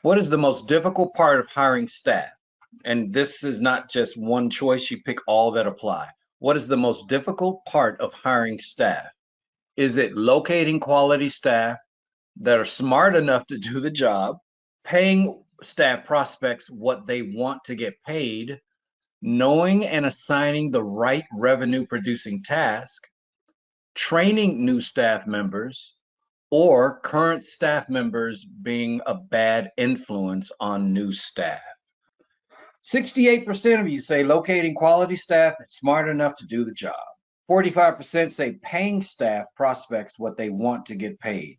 What is the most difficult part of hiring staff? And this is not just one choice, you pick all that apply. What is the most difficult part of hiring staff? Is it locating quality staff that are smart enough to do the job, paying staff prospects what they want to get paid, knowing and assigning the right revenue producing task, training new staff members, or current staff members being a bad influence on new staff? 68% of you say locating quality staff that's smart enough to do the job. 45% say paying staff prospects what they want to get paid.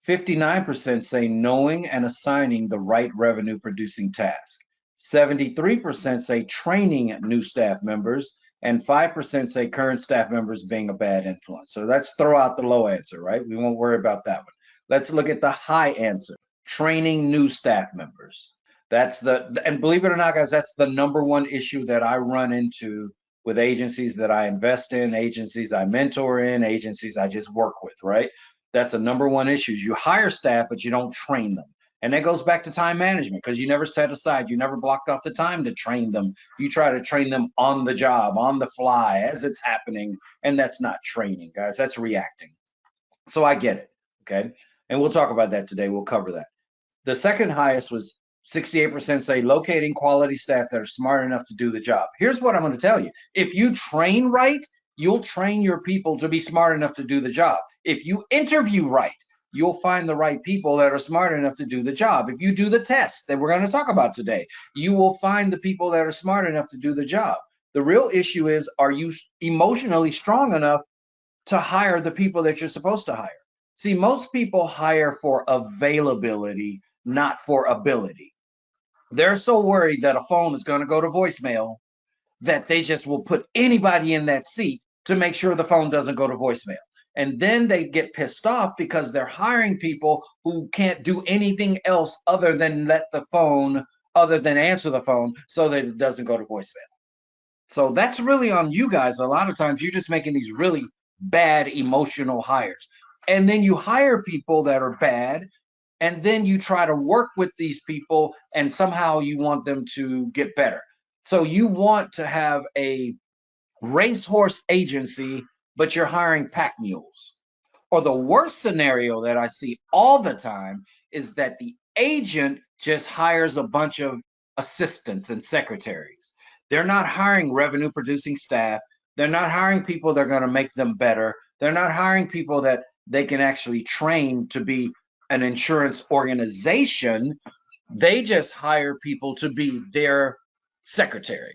59% say knowing and assigning the right revenue producing task. 73% say training new staff members, and 5% say current staff members being a bad influence. So let's throw out the low answer, right? We won't worry about that one. Let's look at the high answer, training new staff members. And believe it or not, guys, that's the number one issue that I run into with agencies that I invest in, agencies I mentor in, agencies I just work with, right? That's the number one issue. You hire staff, but you don't train them. And that goes back to time management, because you never set aside, you never blocked off the time to train them. You try to train them on the job, on the fly, as it's happening. And that's not training, guys. That's reacting. So I get it. Okay. And we'll talk about that today. We'll cover that. The second highest was 68% say locating quality staff that are smart enough to do the job. Here's what I'm going to tell you. If you train right, you'll train your people to be smart enough to do the job. If you interview right, you'll find the right people that are smart enough to do the job. If you do the test that we're going to talk about today, you will find the people that are smart enough to do the job. The real issue is, are you emotionally strong enough to hire the people that you're supposed to hire? See, most people hire for availability, not for ability. They're so worried that a phone is going to go to voicemail that they just will put anybody in that seat to make sure the phone doesn't go to voicemail. And then they get pissed off because they're hiring people who can't do anything else other than answer the phone so that it doesn't go to voicemail. So that's really on you guys. A lot of times you're just making these really bad emotional hires. And then you hire people that are bad, and then you try to work with these people and somehow you want them to get better. So you want to have a racehorse agency, but you're hiring pack mules. Or the worst scenario that I see all the time is that the agent just hires a bunch of assistants and secretaries. They're not hiring revenue producing staff. They're not hiring people that are going to make them better. They're not hiring people that they can actually train to be an insurance organization. They just hire people to be their secretary,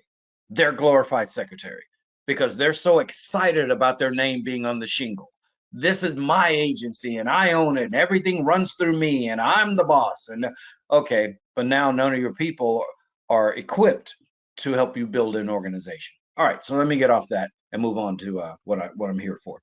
their glorified secretary, because they're so excited about their name being on the shingle. This is my agency and I own it and everything runs through me and I'm the boss. And okay, but now none of your people are equipped to help you build an organization. All right, so let me get off that and move on to what I'm here for.